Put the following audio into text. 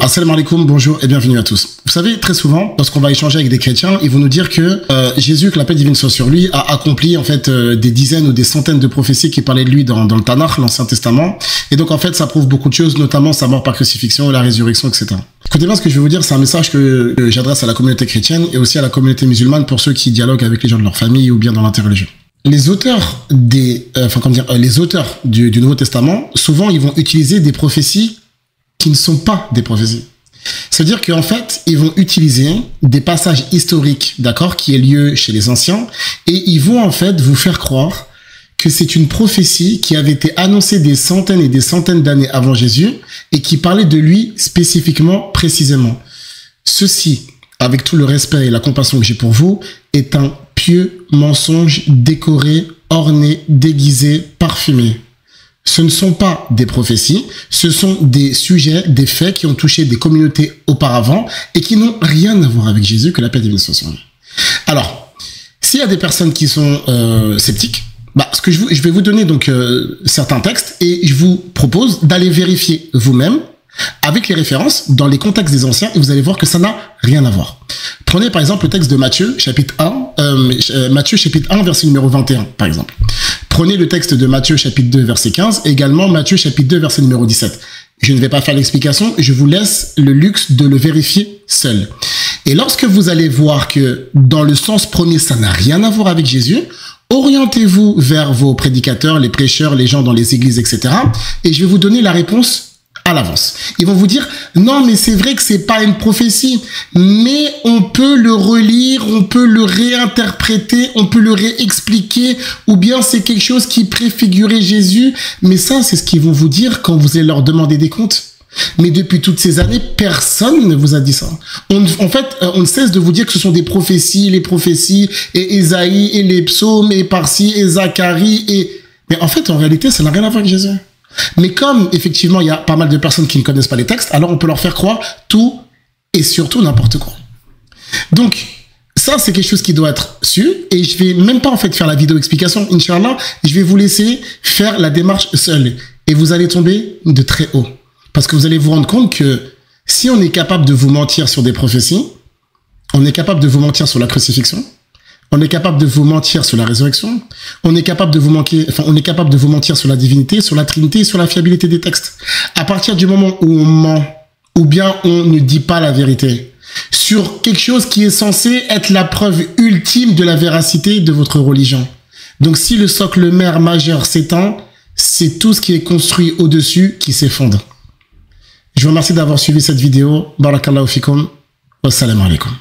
Assalamu alaikum, bonjour et bienvenue à tous. Vous savez, très souvent, lorsqu'on va échanger avec des chrétiens, ils vont nous dire que Jésus, que la paix divine soit sur lui, a accompli en fait des dizaines ou des centaines de prophéties qui parlaient de lui dans le Tanakh, l'Ancien Testament. Et donc en fait, ça prouve beaucoup de choses, notamment sa mort par crucifixion, la résurrection, etc. Écoutez bien ce que je vais vous dire, c'est un message que j'adresse à la communauté chrétienne et aussi à la communauté musulmane pour ceux qui dialoguent avec les gens de leur famille ou bien dans l'interreligion. Les auteurs les auteurs du Nouveau Testament, souvent ils vont utiliser des prophéties qui ne sont pas des prophéties. C'est-à-dire qu'en fait, ils vont utiliser des passages historiques, d'accord, qui aient lieu chez les anciens, et ils vont en fait vous faire croire que c'est une prophétie qui avait été annoncée des centaines et des centaines d'années avant Jésus, et qui parlait de lui spécifiquement, précisément. Ceci, avec tout le respect et la compassion que j'ai pour vous, est un pieux mensonge décoré, orné, déguisé, parfumé. Ce ne sont pas des prophéties, ce sont des sujets, des faits qui ont touché des communautés auparavant et qui n'ont rien à voir avec Jésus, que la paix divine soit sur lui. Alors, s'il y a des personnes qui sont sceptiques, je vais vous donner donc certains textes et je vous propose d'aller vérifier vous-même avec les références dans les contextes des anciens et vous allez voir que ça n'a rien à voir. Prenez par exemple le texte de Matthieu, chapitre 1, verset numéro 21, par exemple. Prenez le texte de Matthieu, chapitre 2, verset 15, et également Matthieu, chapitre 2, verset numéro 17. Je ne vais pas faire l'explication, je vous laisse le luxe de le vérifier seul. Et lorsque vous allez voir que dans le sens premier, ça n'a rien à voir avec Jésus, orientez-vous vers vos prédicateurs, les prêcheurs, les gens dans les églises, etc. Et je vais vous donner la réponse à l'avance. Ils vont vous dire, non, mais c'est vrai que c'est pas une prophétie, mais on peut le relire, on peut le réinterpréter, on peut le réexpliquer, ou bien c'est quelque chose qui préfigurait Jésus, mais ça, c'est ce qu'ils vont vous dire quand vous allez leur demander des comptes. Mais depuis toutes ces années, personne ne vous a dit ça. On ne cesse de vous dire que ce sont des prophéties, les prophéties, et Ésaïe, et les psaumes, et par-ci, et Zacharie, mais en fait, en réalité, ça n'a rien à voir avec Jésus. Mais comme, effectivement, il y a pas mal de personnes qui ne connaissent pas les textes, alors on peut leur faire croire tout et surtout n'importe quoi. Donc, ça, c'est quelque chose qui doit être su et je vais même pas, en fait, faire la vidéo explication. Inch'Allah, je vais vous laisser faire la démarche seule et vous allez tomber de très haut. Parce que vous allez vous rendre compte que si on est capable de vous mentir sur des prophéties, on est capable de vous mentir sur la crucifixion, on est capable de vous mentir sur la résurrection. On est capable de vous mentir sur la divinité, sur la Trinité, sur la fiabilité des textes. À partir du moment où on ment, ou bien on ne dit pas la vérité, sur quelque chose qui est censé être la preuve ultime de la véracité de votre religion. Donc si le socle mère majeur s'éteint, c'est tout ce qui est construit au-dessus qui s'effondre. Je vous remercie d'avoir suivi cette vidéo. Barakallahu fikum. Wassalamu alaikum.